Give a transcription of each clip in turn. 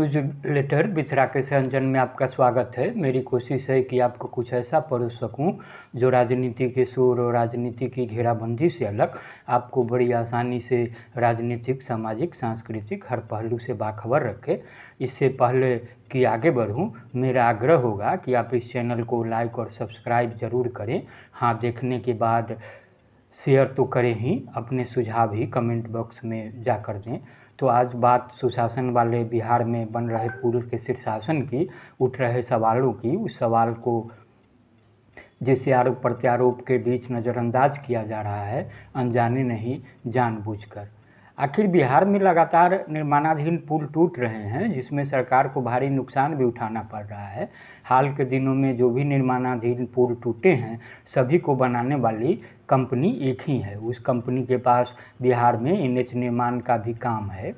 News letter with Rakesh Ranjan में आपका स्वागत है। मेरी कोशिश है कि आपको कुछ ऐसा परोस सकूं जो राजनीति के शोर और राजनीति की घेराबंदी से अलग आपको बड़ी आसानी से राजनीतिक, सामाजिक, सांस्कृतिक हर पहलू से बाखबर रखे। इससे पहले कि आगे बढ़ूं, मेरा आग्रह होगा कि आप इस चैनल को लाइक और सब्सक्राइब ज़रूर करें। हाँ, देखने के बाद शेयर तो करें ही, अपने सुझाव ही कमेंट बॉक्स में जाकर दें। तो आज बात सुशासन वाले बिहार में बन रहे पूर्व के शीर्षासन की, उठ रहे सवालों की, उस सवाल को जिसे आरोप प्रत्यारोप के बीच नज़रअंदाज किया जा रहा है, अनजाने नहीं जानबूझकर। आखिर बिहार में लगातार निर्माणाधीन पुल टूट रहे हैं, जिसमें सरकार को भारी नुकसान भी उठाना पड़ रहा है। हाल के दिनों में जो भी निर्माणाधीन पुल टूटे हैं, सभी को बनाने वाली कंपनी एक ही है। उस कंपनी के पास बिहार में एनएच निर्माण का भी काम है।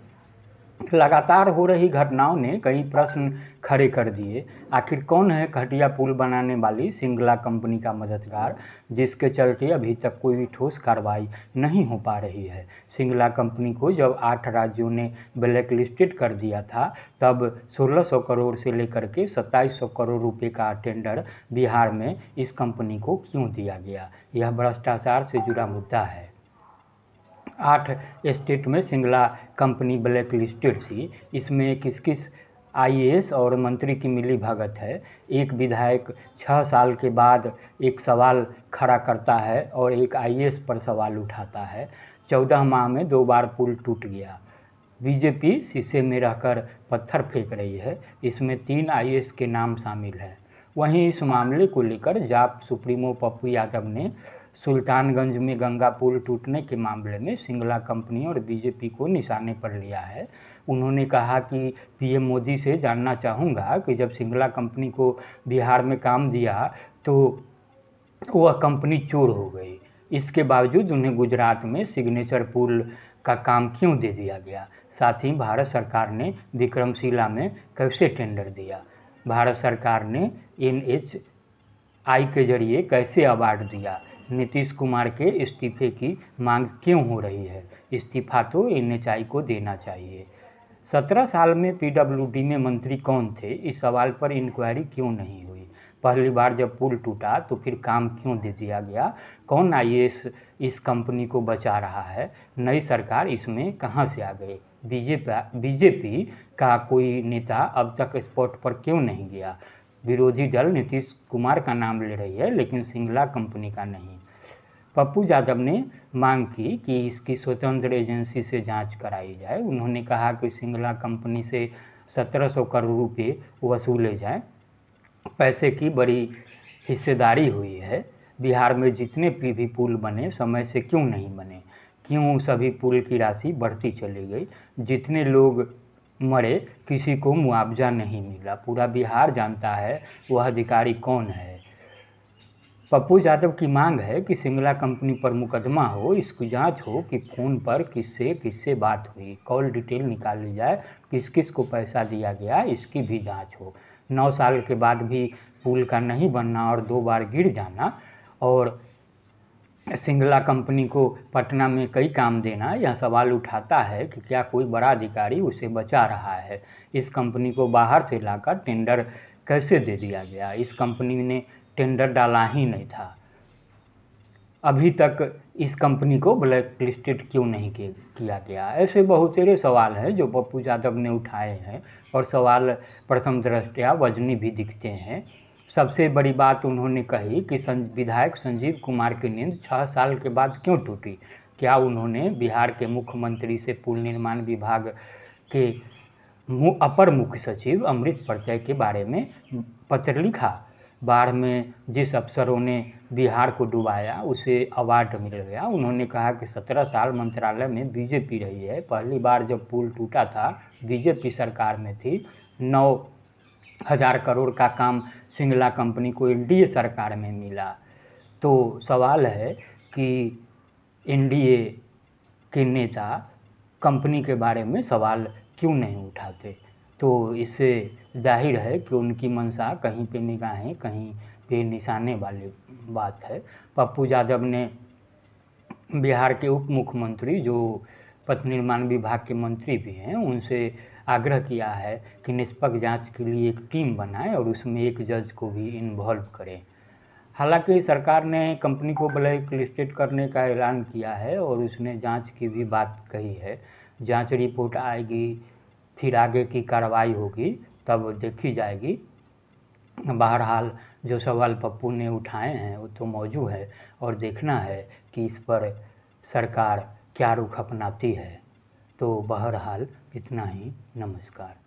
लगातार हो रही घटनाओं ने कई प्रश्न खड़े कर दिए। आखिर कौन है घटिया पुल बनाने वाली सिंगला कंपनी का मददगार, जिसके चलते अभी तक कोई भी ठोस कार्रवाई नहीं हो पा रही है। सिंगला कंपनी को जब 8 राज्यों ने ब्लैक लिस्टेड कर दिया था, तब 1600 करोड़ से लेकर के 2700 करोड़ रुपए का टेंडर बिहार में इस कंपनी को क्यों दिया गया? यह भ्रष्टाचार से जुड़ा मुद्दा है। 8 स्टेट में सिंगला कंपनी ब्लैक लिस्टेड थी। इसमें किस किस आईएएस और मंत्री की मिली भगत है। एक विधायक 6 साल के बाद एक सवाल खड़ा करता है और एक आईएएस पर सवाल उठाता है। 14 माह में 2 बार पुल टूट गया। बीजेपी शीशे में रहकर पत्थर फेंक रही है। इसमें 3 आईएएस के नाम शामिल है। वहीं इस मामले को लेकर जाप सुप्रीमो पप्पू यादव ने सुल्तानगंज में गंगा पुल टूटने के मामले में सिंगला कंपनी और बीजेपी को निशाने पर लिया है। उन्होंने कहा कि पीएम मोदी से जानना चाहूँगा कि जब सिंगला कंपनी को बिहार में काम दिया तो वह कंपनी चोर हो गई। इसके बावजूद उन्हें गुजरात में सिग्नेचर पुल का काम क्यों दे दिया गया? साथ ही भारत सरकार ने विक्रमशिला में कैसे टेंडर दिया? भारत सरकार ने एनएचआई के जरिए कैसे अवार्ड दिया? नीतीश कुमार के इस्तीफे की मांग क्यों हो रही है? इस्तीफा तो एनएचआई को देना चाहिए। 17 साल में पीडब्ल्यूडी में मंत्री कौन थे? इस सवाल पर इंक्वायरी क्यों नहीं हुई? पहली बार जब पुल टूटा तो फिर काम क्यों दे दिया गया? कौन आईएएस इस कंपनी को बचा रहा है? नई सरकार इसमें कहां से आ गई? बीजेपी का कोई नेता अब तक स्पॉट पर क्यों नहीं गया? विरोधी दल नीतीश कुमार का नाम ले रही है, लेकिन सिंगला कंपनी का नहीं। पप्पू यादव ने मांग की कि इसकी स्वतंत्र एजेंसी से जांच कराई जाए। उन्होंने कहा कि सिंगला कंपनी से 1700 करोड़ रुपये वसूले जाएं। पैसे की बड़ी हिस्सेदारी हुई है। बिहार में जितने भी पुल बने, समय से क्यों नहीं बने? क्यों सभी पुल की राशि बढ़ती चली गई? जितने लोग मरे, किसी को मुआवजा नहीं मिला। पूरा बिहार जानता है वह अधिकारी कौन है। पप्पू यादव की मांग है कि सिंगला कंपनी पर मुकदमा हो, इसकी जांच हो कि फ़ोन पर किससे किससे बात हुई, कॉल डिटेल निकाल ली जाए, किस किस को पैसा दिया गया, इसकी भी जांच हो। 9 साल के बाद भी पुल का नहीं बनना और 2 बार गिर जाना और सिंगला कंपनी को पटना में कई काम देना, यह सवाल उठाता है कि क्या कोई बड़ा अधिकारी उसे बचा रहा है? इस कंपनी को बाहर से लाकर टेंडर कैसे दे दिया गया? इस कंपनी ने टेंडर डाला ही नहीं था। अभी तक इस कंपनी को ब्लैक लिस्टेड क्यों नहीं किया गया? ऐसे बहुत सारे सवाल हैं जो पप्पू यादव ने उठाए हैं और सवाल प्रथम दृष्टया वजनी भी दिखते हैं। सबसे बड़ी बात उन्होंने कही कि विधायक संजीव कुमार की नींद 6 साल के बाद क्यों टूटी? क्या उन्होंने बिहार के मुख्यमंत्री से पुल निर्माण विभाग के अपर मुख्य सचिव अमृत प्रत्यय के बारे में पत्र लिखा? बाढ़ में जिस अफसरों ने बिहार को डुबाया उसे अवार्ड मिल गया। उन्होंने कहा कि 17 साल मंत्रालय में बीजेपी रही है। पहली बार जब पुल टूटा था, बीजेपी सरकार में थी। 9,000 करोड़ का काम सिंगला कंपनी को एनडीए सरकार में मिला। तो सवाल है कि एनडीए के नेता कंपनी के बारे में सवाल क्यों नहीं उठाते? तो इससे जाहिर है कि उनकी मंशा कहीं पे निगाहें कहीं पे निशाने वाली बात है। पप्पू यादव ने बिहार के उप मुख्यमंत्री जो पथ निर्माण विभाग के मंत्री भी हैं, उनसे आग्रह किया है कि निष्पक्ष जांच के लिए एक टीम बनाएं और उसमें एक जज को भी इन्वॉल्व करें। हालांकि सरकार ने कंपनी को ब्लैक लिस्टेड करने का ऐलान किया है और उसने जांच की भी बात कही है। जांच रिपोर्ट आएगी, फिर आगे की कार्रवाई होगी, तब देखी जाएगी। बहरहाल जो सवाल पप्पू ने उठाए हैं वो तो मौजूद है और देखना है कि इस पर सरकार क्या रुख अपनाती है। तो बहरहाल इतना ही, नमस्कार।